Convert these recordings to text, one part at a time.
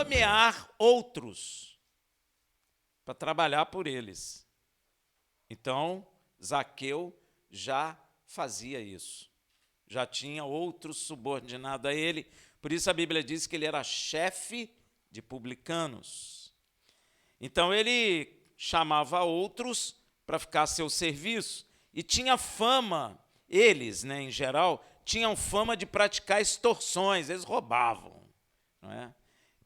nomear outros para trabalhar por eles. Então, Zaqueu já fazia isso. Já tinha outro subordinado a ele. Por isso a Bíblia diz que ele era chefe de publicanos. Então, ele chamava outros para ficar a seu serviço. E tinha fama, eles, em geral, tinham fama de praticar extorsões, eles roubavam. Não é?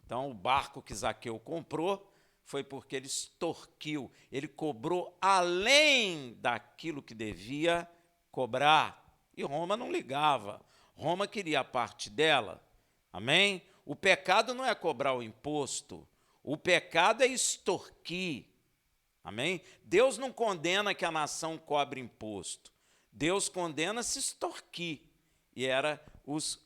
Então, o barco que Zaqueu comprou foi porque ele extorquiu, ele cobrou além daquilo que devia cobrar. E Roma não ligava, Roma queria a parte dela. Amém? O pecado não é cobrar o imposto, o pecado é extorquir. Amém? Deus não condena que a nação cobre imposto, Deus condena se extorquir. E era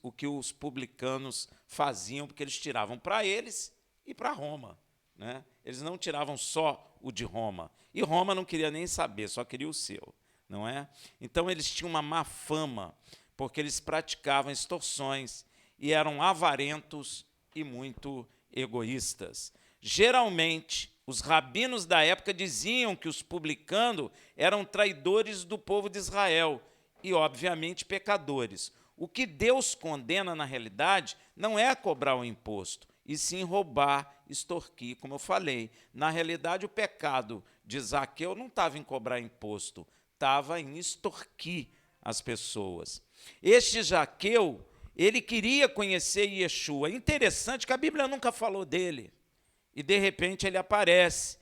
o que os publicanos faziam, porque eles tiravam para eles e para Roma. Né? Eles não tiravam só o de Roma. E Roma não queria nem saber, só queria o seu. Não é? Então, eles tinham uma má fama, porque eles praticavam extorsões e eram avarentos e muito egoístas. Geralmente, os rabinos da época diziam que os publicanos eram traidores do povo de Israel e, obviamente, pecadores. O que Deus condena, na realidade, não é cobrar o imposto, e sim roubar, extorquir, como eu falei. Na realidade, o pecado de Zaqueu não estava em cobrar imposto, estava em extorquir as pessoas. Este Zaqueu, ele queria conhecer Yeshua. Interessante que a Bíblia nunca falou dele. E, de repente, ele aparece.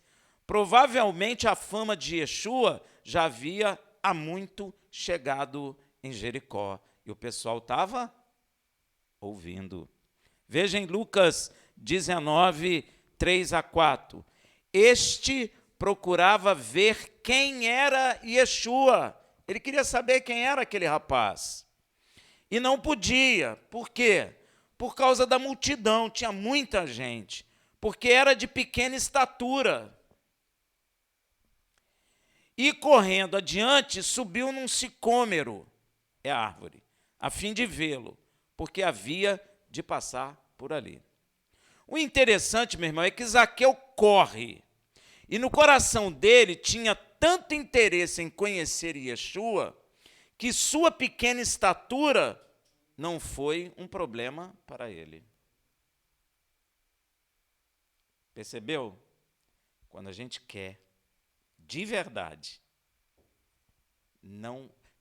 Provavelmente, a fama de Yeshua já havia há muito chegado em Jericó. E o pessoal estava ouvindo. Veja em Lucas 19, 3-4. Este procurava ver quem era Yeshua. Ele queria saber quem era aquele rapaz. E não podia. Por quê? Por causa da multidão. Tinha muita gente. Porque era de pequena estatura. E correndo adiante, subiu num sicômero, é árvore, a fim de vê-lo, porque havia de passar por ali. O interessante, meu irmão, é que Zaqueu corre. E no coração dele tinha tanto interesse em conhecer Yeshua, que sua pequena estatura não foi um problema para ele. Percebeu? Quando a gente quer, de verdade,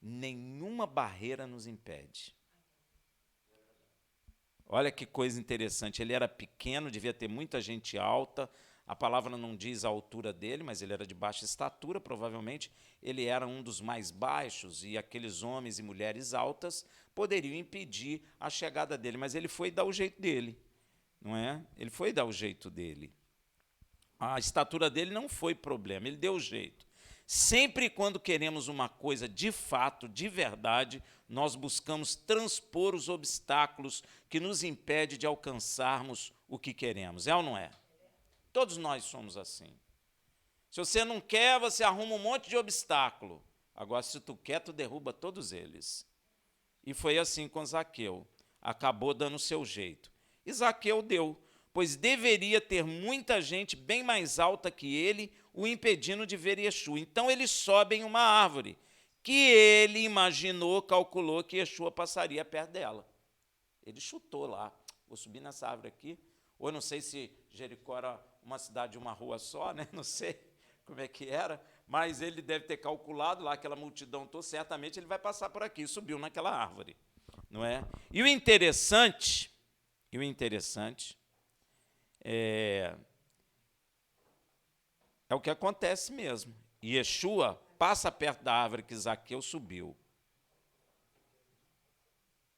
nenhuma barreira nos impede. Olha que coisa interessante, ele era pequeno, devia ter muita gente alta, a palavra não diz a altura dele, mas ele era de baixa estatura, provavelmente ele era um dos mais baixos, e aqueles homens e mulheres altas poderiam impedir a chegada dele, mas ele foi dar o jeito dele, não é? Ele foi dar o jeito dele. A estatura dele não foi problema, ele deu o jeito. Sempre quando queremos uma coisa de fato, de verdade, nós buscamos transpor os obstáculos que nos impedem de alcançarmos o que queremos. É ou não é? Todos nós somos assim. Se você não quer, você arruma um monte de obstáculo. Agora, se tu quer, tu derruba todos eles. E foi assim com Zaqueu. Acabou dando o seu jeito. E Zaqueu deu, pois deveria ter muita gente bem mais alta que ele, o impedindo de ver Yeshua. Então ele sobe em uma árvore, que ele imaginou, calculou que Yeshua passaria perto dela. Ele chutou lá, vou subir nessa árvore aqui, ou não sei se Jericó era uma cidade de uma rua só, não sei como é que era, mas ele deve ter calculado lá aquela multidão toda, certamente ele vai passar por aqui, subiu naquela árvore, não é? E o interessante é o que acontece mesmo. Yeshua passa perto da árvore que Zaqueu subiu.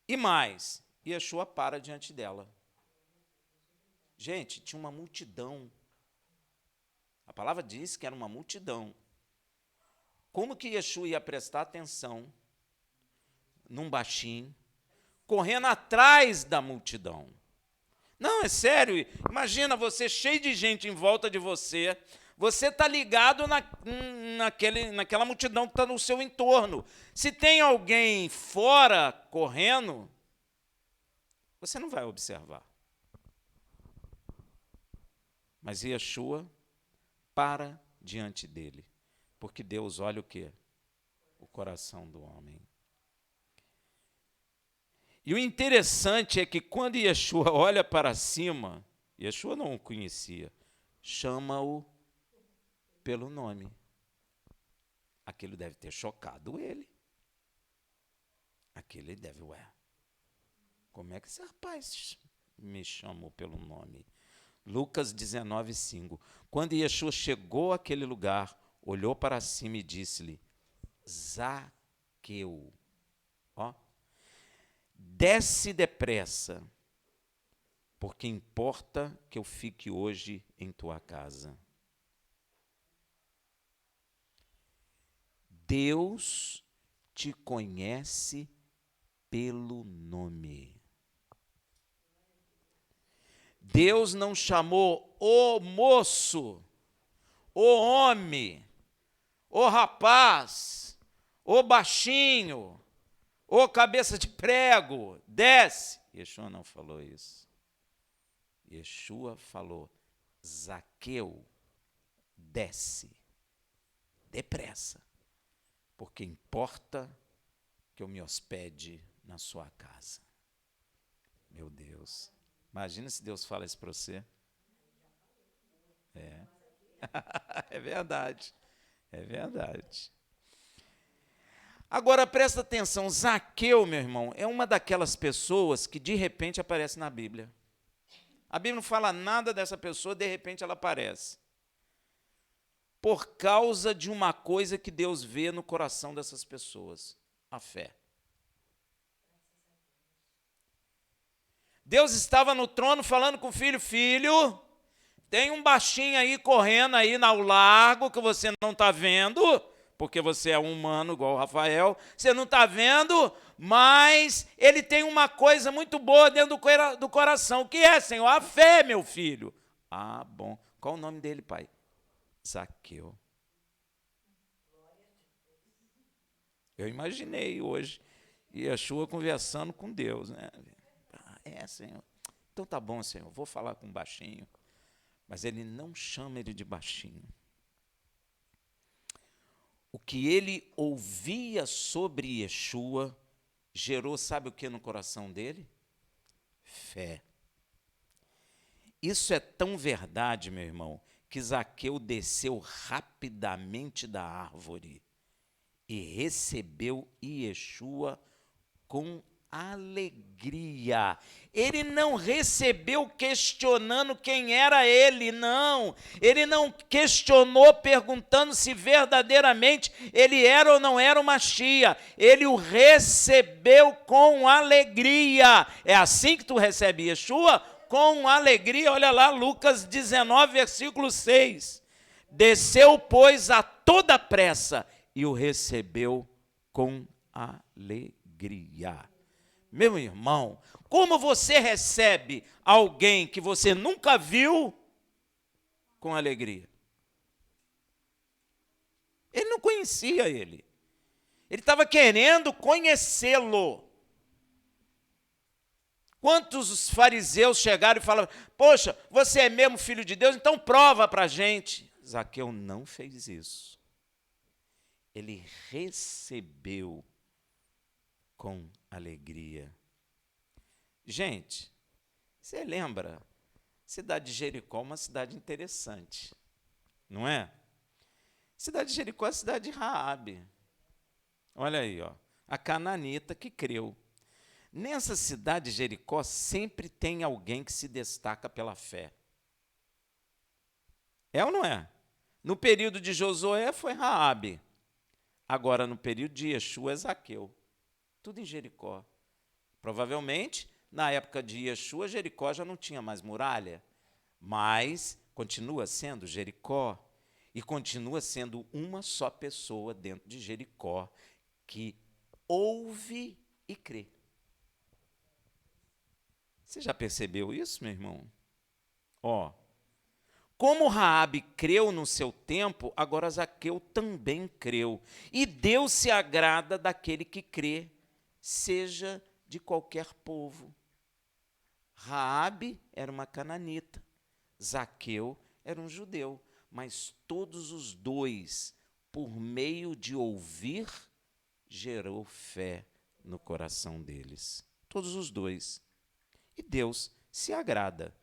E mais, Yeshua para diante dela. Gente, tinha uma multidão. A palavra diz que era uma multidão. Como que Yeshua ia prestar atenção num baixinho, correndo atrás da multidão? Não, é sério. Imagina você cheio de gente em volta de você. Você está ligado naquela multidão que está no seu entorno. Se tem alguém fora correndo, você não vai observar. Mas Yeshua para diante dele, porque Deus olha o quê? O coração do homem. E o interessante é que quando Yeshua olha para cima, Yeshua não o conhecia, chama-o pelo nome. Aquilo deve ter chocado ele. Aquilo ele deve, como é que esse rapaz me chamou pelo nome? Lucas 19:5. Quando Yeshua chegou àquele lugar, olhou para cima e disse-lhe: Zaqueu, desce depressa, porque importa que eu fique hoje em tua casa. Deus te conhece pelo nome. Deus não chamou o moço, o homem, o rapaz, o baixinho, o cabeça de prego, desce. Yeshua não falou isso. Yeshua falou: Zaqueu, desce, depressa, porque importa que eu me hospede na sua casa. Meu Deus. Imagina se Deus fala isso para você. É verdade. É verdade. Agora, presta atenção. Zaqueu, meu irmão, é uma daquelas pessoas que de repente aparece na Bíblia. A Bíblia não fala nada dessa pessoa, de repente ela aparece. Por causa de uma coisa que Deus vê no coração dessas pessoas: a fé. Deus estava no trono falando com o filho: filho, tem um baixinho aí correndo aí ao largo que você não está vendo, porque você é um humano igual o Rafael, você não está vendo, mas ele tem uma coisa muito boa dentro do coração. O que é, Senhor? A fé, meu filho. Ah, bom. Qual o nome dele, pai? Zaqueu. Eu imaginei hoje Yeshua conversando com Deus, né? Senhor. Então tá bom, Senhor, vou falar com o baixinho. Mas ele não chama ele de baixinho. O que ele ouvia sobre Yeshua gerou, sabe o que no coração dele? Fé. Isso é tão verdade, meu irmão, que Zaqueu desceu rapidamente da árvore e recebeu Yeshua com alegria. Ele não recebeu questionando quem era ele, não. Ele não questionou perguntando se verdadeiramente ele era ou não era o Machia. Ele o recebeu com alegria. É assim que tu recebe Yeshua? Com alegria. Olha lá, Lucas 19, versículo 6. Desceu, pois, a toda pressa e o recebeu com alegria. Meu irmão, como você recebe alguém que você nunca viu com alegria? Ele não conhecia ele. Ele estava querendo conhecê-lo. Quantos os fariseus chegaram e falaram: poxa, você é mesmo filho de Deus? Então prova para a gente. Zaqueu não fez isso. Ele recebeu com alegria. Gente, você lembra? Cidade de Jericó é uma cidade interessante, não é? Cidade de Jericó é a cidade de Raabe. Olha aí, a cananita que creu. Nessa cidade de Jericó sempre tem alguém que se destaca pela fé. É ou não é? No período de Josué foi Raabe. Agora, no período de Yeshua, é Zaqueu. Tudo em Jericó. Provavelmente, na época de Yeshua, Jericó já não tinha mais muralha, mas continua sendo Jericó e continua sendo uma só pessoa dentro de Jericó que ouve e crê. Você já percebeu isso, meu irmão? Como Raabe creu no seu tempo, agora Zaqueu também creu. E Deus se agrada daquele que crê, seja de qualquer povo. Raabe era uma cananita, Zaqueu era um judeu, mas todos os dois, por meio de ouvir, gerou fé no coração deles. Todos os dois. E Deus se agrada.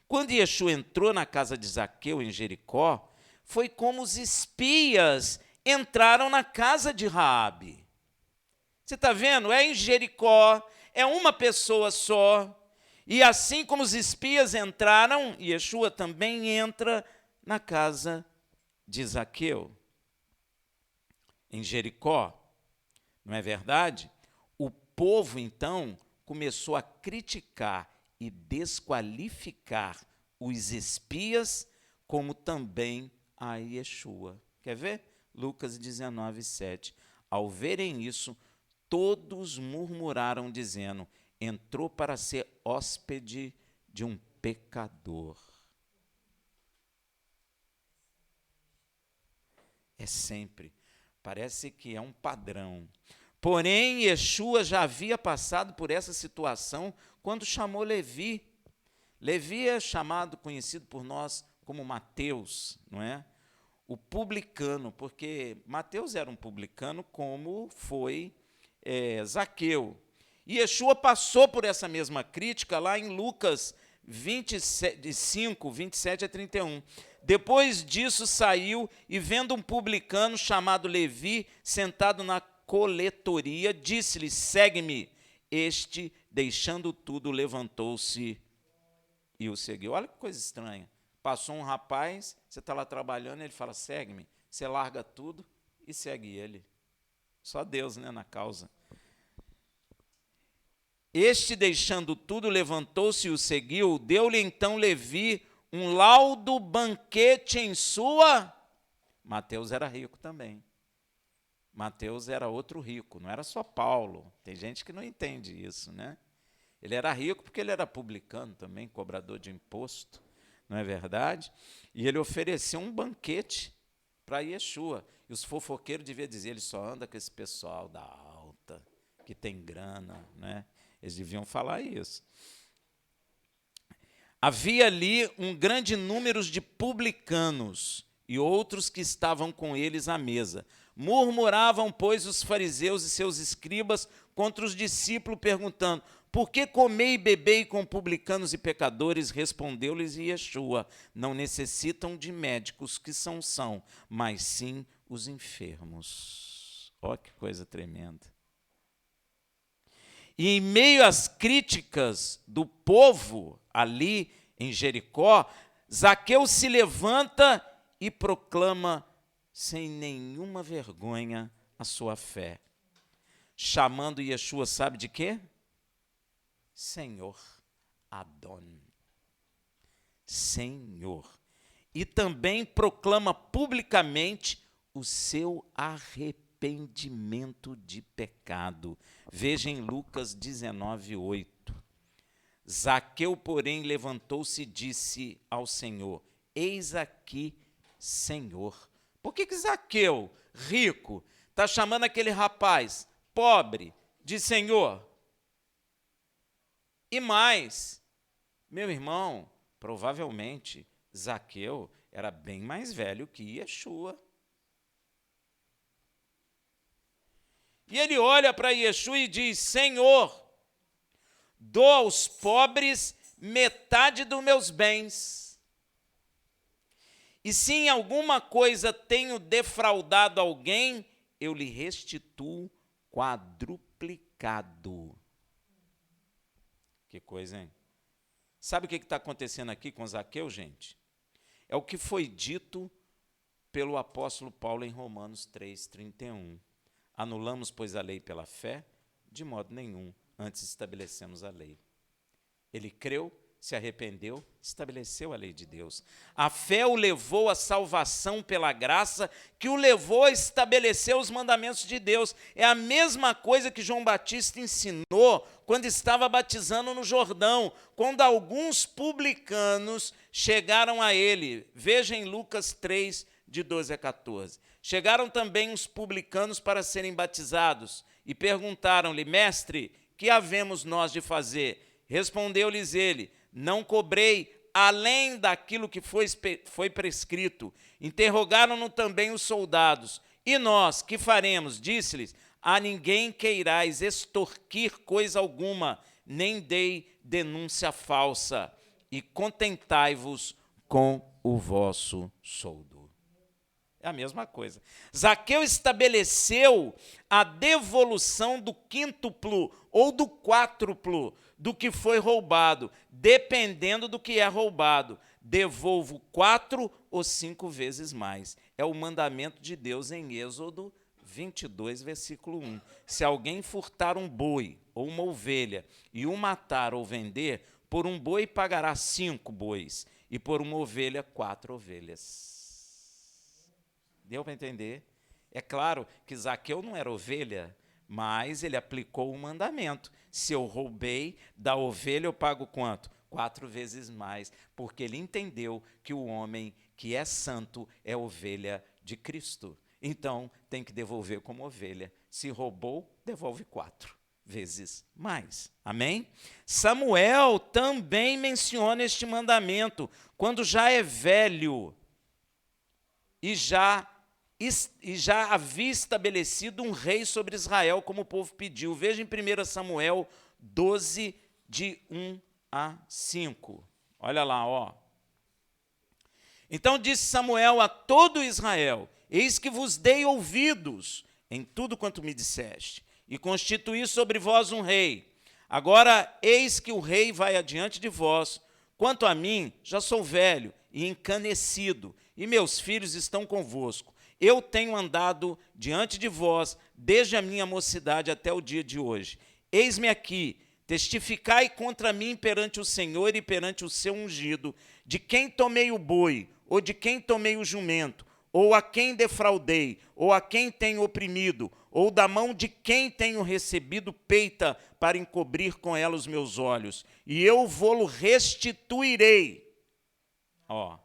Quando Yeshua entrou na casa de Zaqueu, em Jericó, foi como os espias entraram na casa de Raabe. Você está vendo? É em Jericó, é uma pessoa só. E assim como os espias entraram, Yeshua também entra na casa de Zaqueu. Em Jericó, não é verdade? O povo, então, começou a criticar e desqualificar os espias, como também a Yeshua. Quer ver? Lucas 19, 7. Ao verem isso, todos murmuraram, dizendo: entrou para ser hóspede de um pecador. É sempre. Parece que é um padrão. Porém, Yeshua já havia passado por essa situação quando chamou Levi. Levi é conhecido por nós como Mateus, não é? O publicano, porque Mateus era um publicano, como foi Zaqueu. E Yeshua passou por essa mesma crítica lá em Lucas 25, 27 a 31. Depois disso saiu e, vendo um publicano chamado Levi sentado na coletoria, disse-lhe: segue-me. Este, deixando tudo, levantou-se e o seguiu. Olha que coisa estranha. Passou um rapaz, você está lá trabalhando, ele fala: segue-me. Você larga tudo e segue ele. Só Deus, né, na causa. Este, deixando tudo, levantou-se e o seguiu. Deu-lhe então Levi um laudo banquete em sua... Mateus era rico também. Mateus era outro rico, não era só Paulo. Tem gente que não entende isso, né? Ele era rico porque ele era publicano também, cobrador de imposto, não é verdade? E ele ofereceu um banquete para Yeshua. E os fofoqueiros deviam dizer: ele só anda com esse pessoal da alta, que tem grana, né? Eles deviam falar isso. Havia ali um grande número de publicanos e outros que estavam com eles à mesa. Murmuravam, pois, os fariseus e seus escribas contra os discípulos, perguntando: por que comei e bebei com publicanos e pecadores? Respondeu-lhes Yeshua: não necessitam de médicos que são, mas sim os enfermos. Ó, que coisa tremenda. E em meio às críticas do povo ali em Jericó, Zaqueu se levanta e proclama sem nenhuma vergonha a sua fé, chamando Yeshua, sabe de quê? Senhor, Adon. Senhor. E também proclama publicamente o seu arrependimento de pecado. Veja em Lucas 19, 8. Zaqueu, porém, levantou-se e disse ao Senhor: eis aqui, Senhor. Por que Zaqueu, rico, está chamando aquele rapaz pobre de Senhor? E mais, meu irmão, provavelmente Zaqueu era bem mais velho que Yeshua. E ele olha para Yeshua e diz: Senhor, dou aos pobres metade dos meus bens. E se em alguma coisa tenho defraudado alguém, eu lhe restituo quadruplicado. Que coisa, hein? Sabe o que está acontecendo aqui com Zaqueu, gente? É o que foi dito pelo apóstolo Paulo em Romanos 3:31. Anulamos, pois, a lei pela fé? De modo nenhum, antes estabelecemos a lei. Ele creu, se arrependeu, estabeleceu a lei de Deus. A fé o levou à salvação pela graça, que o levou a estabelecer os mandamentos de Deus. É a mesma coisa que João Batista ensinou quando estava batizando no Jordão, quando alguns publicanos chegaram a ele. Veja em Lucas 3, de 12 a 14. Chegaram também os publicanos para serem batizados e perguntaram-lhe: mestre, que havemos nós de fazer? Respondeu-lhes ele: não cobrei além daquilo que foi prescrito. Interrogaram-no também os soldados. E nós, que faremos? Disse-lhes: a ninguém queirais extorquir coisa alguma, nem dei denúncia falsa, e contentai-vos com o vosso soldo. É a mesma coisa. Zaqueu estabeleceu a devolução do quíntuplo ou do quádruplo do que foi roubado, dependendo do que é roubado. Devolvo 4 ou 5 vezes mais. É o mandamento de Deus em Êxodo 22, versículo 1. Se alguém furtar um boi ou uma ovelha e o matar ou vender, por um boi pagará 5 bois, e por uma ovelha 4 ovelhas. Deu para entender? É claro que Zaqueu não era ovelha, mas ele aplicou o mandamento. Se eu roubei, da ovelha eu pago quanto? 4 vezes mais, porque ele entendeu que o homem que é santo é ovelha de Cristo. Então, tem que devolver como ovelha. Se roubou, devolve 4 vezes mais. Amém? Samuel também menciona este mandamento, quando já é velho e já havia estabelecido um rei sobre Israel, como o povo pediu. Veja em 1 Samuel 12, de 1 a 5. Olha lá, ó. Então disse Samuel a todo Israel: eis que vos dei ouvidos em tudo quanto me disseste, e constituí sobre vós um rei. Agora eis que o rei vai adiante de vós. Quanto a mim, já sou velho e encanecido, e meus filhos estão convosco. Eu tenho andado diante de vós desde a minha mocidade até o dia de hoje. Eis-me aqui, testificai contra mim perante o Senhor e perante o seu ungido, de quem tomei o boi, ou de quem tomei o jumento, ou a quem defraudei, ou a quem tenho oprimido, ou da mão de quem tenho recebido peita para encobrir com ela os meus olhos, e eu vô-lo restituirei. Ó.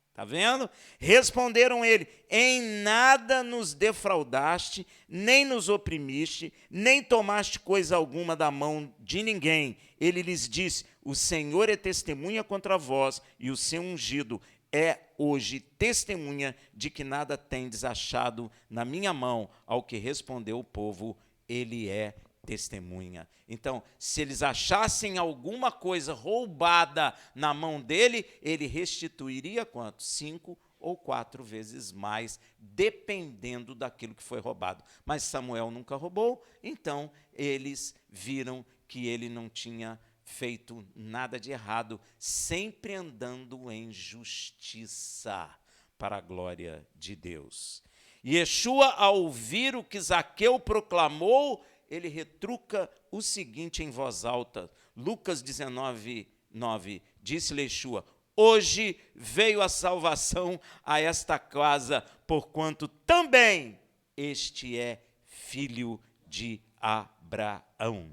Está vendo? Responderam ele: em nada nos defraudaste, nem nos oprimiste, nem tomaste coisa alguma da mão de ninguém. Ele lhes disse: o Senhor é testemunha contra vós, e o seu ungido é hoje testemunha de que nada tendes achado na minha mão. Ao que respondeu o povo: ele é testemunha. Então, se eles achassem alguma coisa roubada na mão dele, ele restituiria quanto? 5 ou 4 vezes mais, dependendo daquilo que foi roubado. Mas Samuel nunca roubou, então eles viram que ele não tinha feito nada de errado, sempre andando em justiça, para a glória de Deus. E Yeshua, ao ouvir o que Zaqueu proclamou, ele retruca o seguinte em voz alta. Lucas 19, 9. Disse-lhe Yeshua: hoje veio a salvação a esta casa, porquanto também este é filho de Abraão.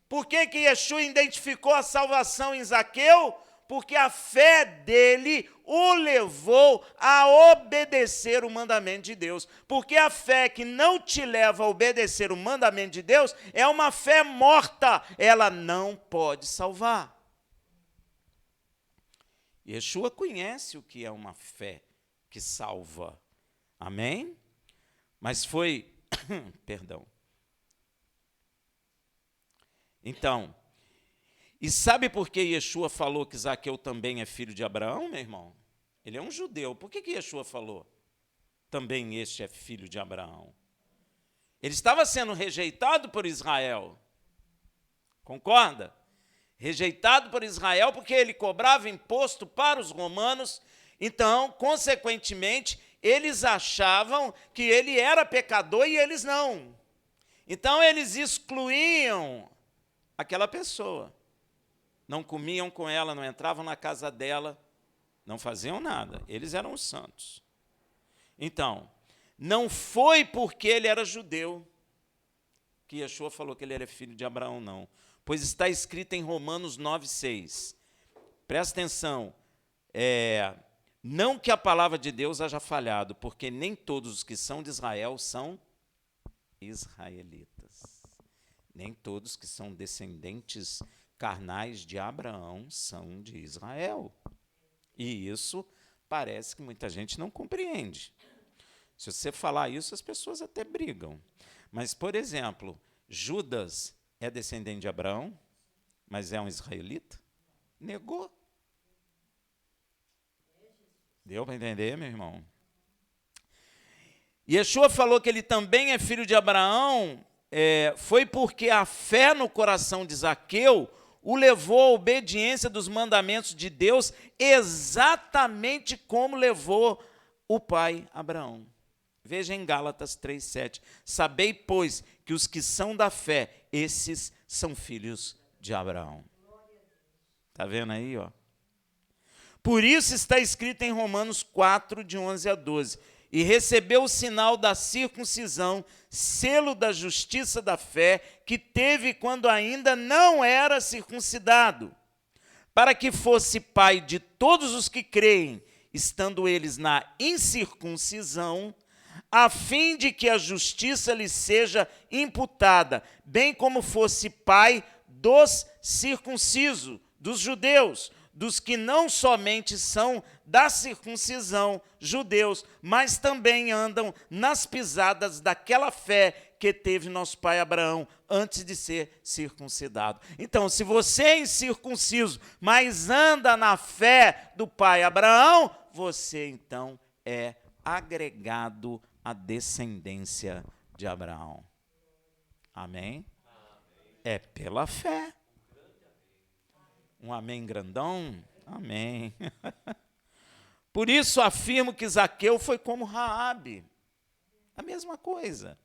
Por que Yeshua identificou a salvação em Zaqueu? Porque a fé dele o levou a obedecer o mandamento de Deus. Porque a fé que não te leva a obedecer o mandamento de Deus é uma fé morta, ela não pode salvar. Yeshua conhece o que é uma fé que salva. Amém? Mas foi, perdão. Então, e sabe por que Yeshua falou que Zaqueu também é filho de Abraão, meu irmão? Ele é um judeu. Por que Yeshua falou? Também este é filho de Abraão. Ele estava sendo rejeitado por Israel. Concorda? Rejeitado por Israel porque ele cobrava imposto para os romanos. Então, consequentemente, eles achavam que ele era pecador e eles não. Então, eles excluíam aquela pessoa. Não comiam com ela, não entravam na casa dela, não faziam nada. Eles eram os santos. Então, não foi porque ele era judeu que Yeshua falou que ele era filho de Abraão, não. Pois está escrito em Romanos 9:6. Presta atenção. Não que a palavra de Deus haja falhado, porque nem todos os que são de Israel são israelitas. Nem todos que são descendentes carnais de Abraão são de Israel. E isso parece que muita gente não compreende. Se você falar isso, as pessoas até brigam. Mas, por exemplo, Judas é descendente de Abraão, mas é um israelita? Negou. Deu para entender, meu irmão? Yeshua falou que ele também é filho de Abraão, foi porque a fé no coração de Zaqueu o levou à obediência dos mandamentos de Deus, exatamente como levou o pai Abraão. Veja em Gálatas 3,7. Sabei, pois, que os que são da fé, esses são filhos de Abraão. Está vendo aí, ó? Por isso está escrito em Romanos 4, de 11 a 12. E recebeu o sinal da circuncisão, selo da justiça da fé, que teve quando ainda não era circuncidado, para que fosse pai de todos os que creem, estando eles na incircuncisão, a fim de que a justiça lhe seja imputada, bem como fosse pai dos circuncisos, dos judeus, dos que não somente são da circuncisão, judeus, mas também andam nas pisadas daquela fé que teve nosso pai Abraão antes de ser circuncidado. Então, se você é incircunciso, mas anda na fé do pai Abraão, você então é agregado à descendência de Abraão. Amém? É pela fé. Um amém grandão? Amém. Por isso afirmo que Zaqueu foi como Raabe. A mesma coisa.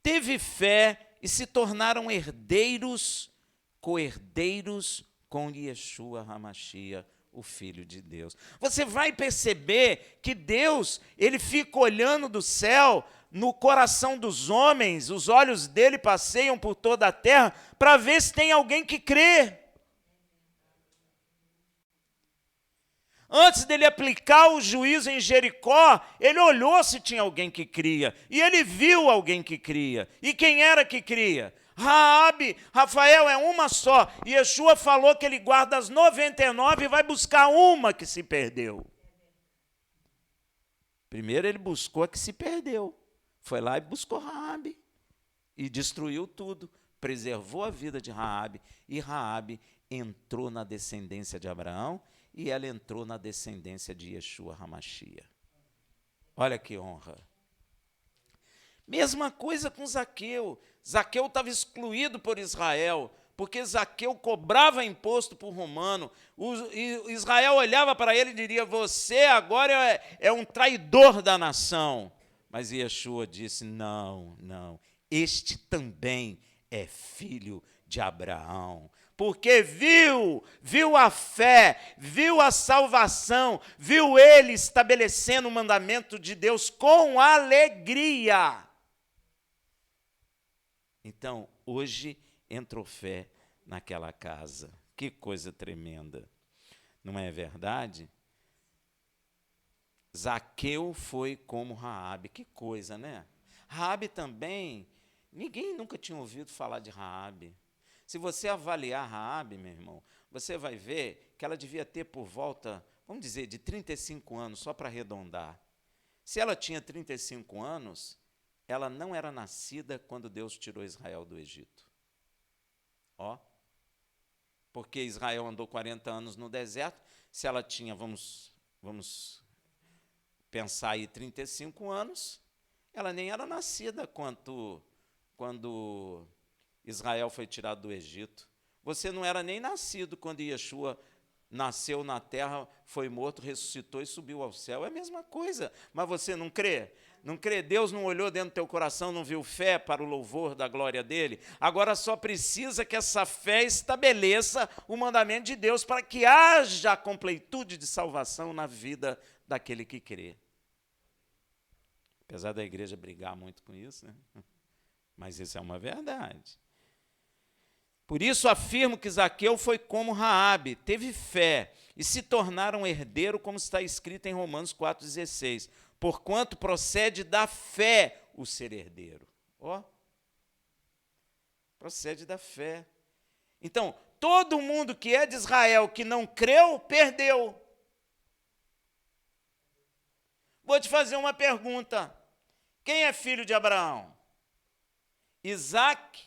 Teve fé e se tornaram herdeiros, co-herdeiros com Yeshua HaMashiach, o Filho de Deus. Você vai perceber que Deus, ele fica olhando do céu no coração dos homens, os olhos dele passeiam por toda a terra para ver se tem alguém que crê. Antes dele aplicar o juízo em Jericó, ele olhou se tinha alguém que cria. E ele viu alguém que cria. E quem era que cria? Raabe, Rafael, é uma só. E Yeshua falou que ele guarda as 99 e vai buscar uma que se perdeu. Primeiro ele buscou a que se perdeu. Foi lá e buscou Raabe. E destruiu tudo. Preservou a vida de Raabe. E Raabe entrou na descendência de Abraão. E ela entrou na descendência de Yeshua HaMashiach. Olha que honra. Mesma coisa com Zaqueu. Zaqueu estava excluído por Israel, porque Zaqueu cobrava imposto para o romano. Israel olhava para ele e diria, você agora é um traidor da nação. Mas Yeshua disse, não, este também é filho de Abraão. Porque viu a fé, viu a salvação, viu ele estabelecendo o mandamento de Deus com alegria. Então, hoje entrou fé naquela casa. Que coisa tremenda. Não é verdade? Zaqueu foi como Raabe. Que coisa, né? Raabe também, ninguém nunca tinha ouvido falar de Raabe. Se você avaliar Raabe, meu irmão, você vai ver que ela devia ter por volta, vamos dizer, de 35 anos, só para arredondar. Se ela tinha 35 anos, ela não era nascida quando Deus tirou Israel do Egito. Ó, porque Israel andou 40 anos no deserto, se ela tinha, vamos pensar aí, 35 anos, ela nem era nascida quando Israel foi tirado do Egito. Você não era nem nascido quando Yeshua nasceu na terra, foi morto, ressuscitou e subiu ao céu. É a mesma coisa, mas você não crê? Não crê? Deus não olhou dentro do teu coração, não viu fé para o louvor da glória dele? Agora só precisa que essa fé estabeleça o mandamento de Deus para que haja a completude de salvação na vida daquele que crê. Apesar da igreja brigar muito com isso, né? Mas isso é uma verdade. Por isso afirmo que Zaqueu foi como Raabe, teve fé, e se tornaram herdeiro, como está escrito em Romanos 4,16. Porquanto procede da fé o ser herdeiro. Ó, procede da fé. Então, todo mundo que é de Israel que não creu, perdeu. Vou te fazer uma pergunta. Quem é filho de Abraão? Isaac.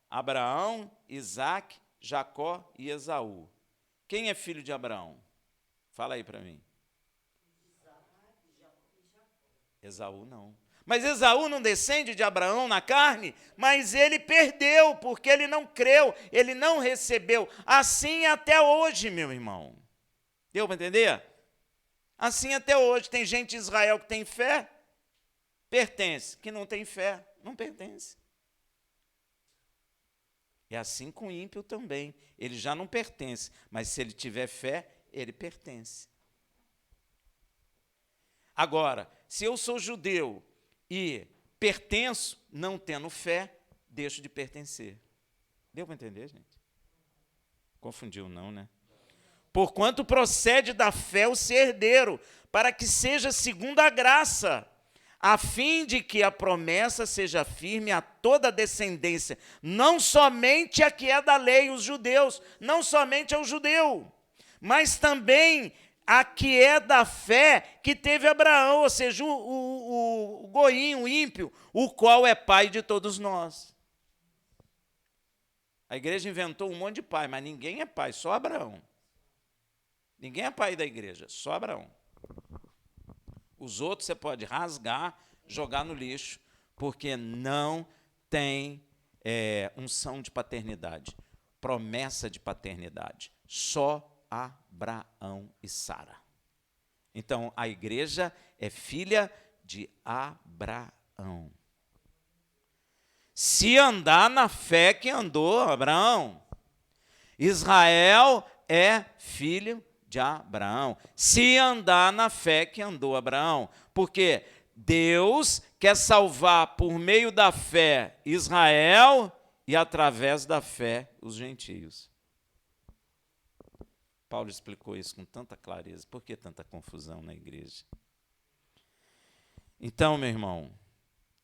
Abraão, Isaac, Jacó e Esaú. Quem é filho de Abraão? Fala aí para mim. Esaú não. Mas Esaú não descende de Abraão na carne, mas ele perdeu, porque ele não creu, ele não recebeu. Assim até hoje, meu irmão. Deu para entender? Assim até hoje. Tem gente em Israel que tem fé, pertence. Que não tem fé, não pertence. É assim com o ímpio também. Ele já não pertence, mas se ele tiver fé, ele pertence. Agora, se eu sou judeu e pertenço, não tendo fé, deixo de pertencer. Deu para entender, gente? Confundiu não, né? Porquanto procede da fé o ser herdeiro, para que seja segundo a graça, a fim de que a promessa seja firme a toda a descendência, não somente a que é da lei, os judeus, não somente ao judeu, mas também a que é da fé que teve Abraão, ou seja, o goim, o ímpio, o qual é pai de todos nós. A igreja inventou um monte de pai, mas ninguém é pai, só Abraão. Ninguém é pai da igreja, só Abraão. Os outros você pode rasgar, jogar no lixo, porque não tem unção de paternidade, promessa de paternidade. Só Abraão e Sara. Então, a igreja é filha de Abraão. Se andar na fé que andou Abraão, Israel é filho de Abraão. Se andar na fé que andou Abraão, porque Deus quer salvar por meio da fé Israel e através da fé os gentios. Paulo explicou isso com tanta clareza. Por que tanta confusão na igreja? Então, meu irmão,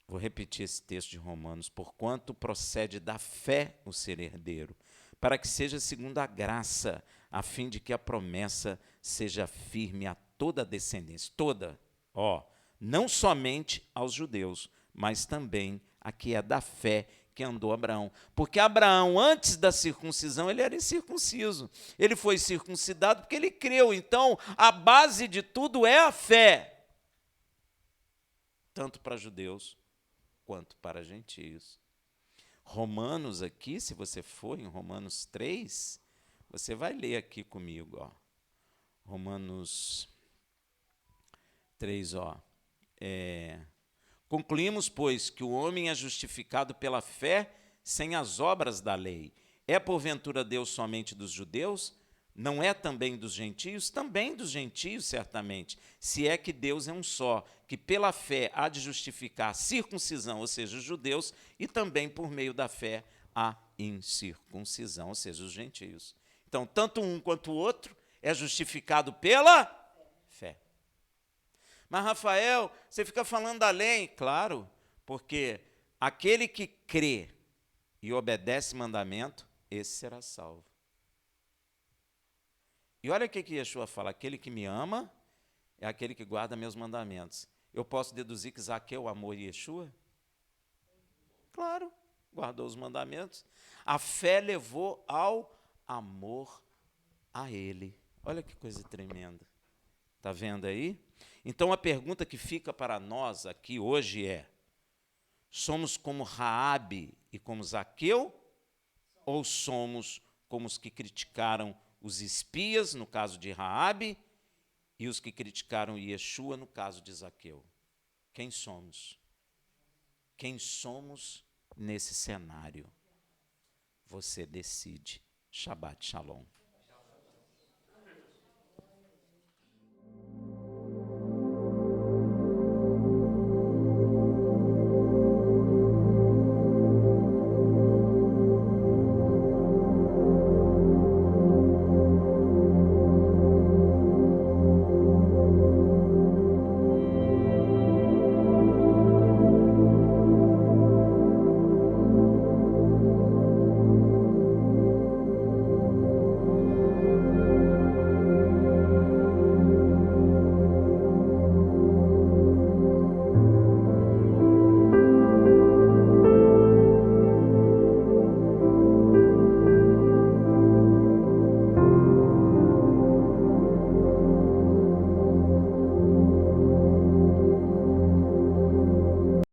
vou repetir esse texto de Romanos. Porquanto procede da fé o ser herdeiro, para que seja segundo a graça, a fim de que a promessa seja firme a toda a descendência. Toda, não somente aos judeus, mas também a que é da fé que andou Abraão. Porque Abraão, antes da circuncisão, ele era incircunciso. Ele foi circuncidado porque ele creu. Então, a base de tudo é a fé. Tanto para judeus quanto para gentios. Romanos aqui, se você for em Romanos 3, você vai ler aqui comigo. Romanos 3, concluímos, pois, que o homem é justificado pela fé sem as obras da lei. É, porventura, Deus somente dos judeus? Não é também dos gentios? Também dos gentios, certamente. Se é que Deus é um só, que pela fé há de justificar a circuncisão, ou seja, os judeus, e também por meio da fé a incircuncisão, ou seja, os gentios. Então, tanto um quanto o outro é justificado pela fé. Mas, Rafael, você fica falando da lei. Claro, porque aquele que crê e obedece mandamento, esse será salvo. E olha o que Yeshua fala, aquele que me ama é aquele que guarda meus mandamentos. Eu posso deduzir que Zaqueu amou Yeshua? Claro, guardou os mandamentos. A fé levou ao amor a ele. Olha que coisa tremenda. Está vendo aí? Então, a pergunta que fica para nós aqui hoje é: somos como Raabe e como Zaqueu? Ou somos como os que criticaram os espias, no caso de Raabe, e os que criticaram Yeshua, no caso de Zaqueu? Quem somos? Quem somos nesse cenário? Você decide. Shabbat Shalom.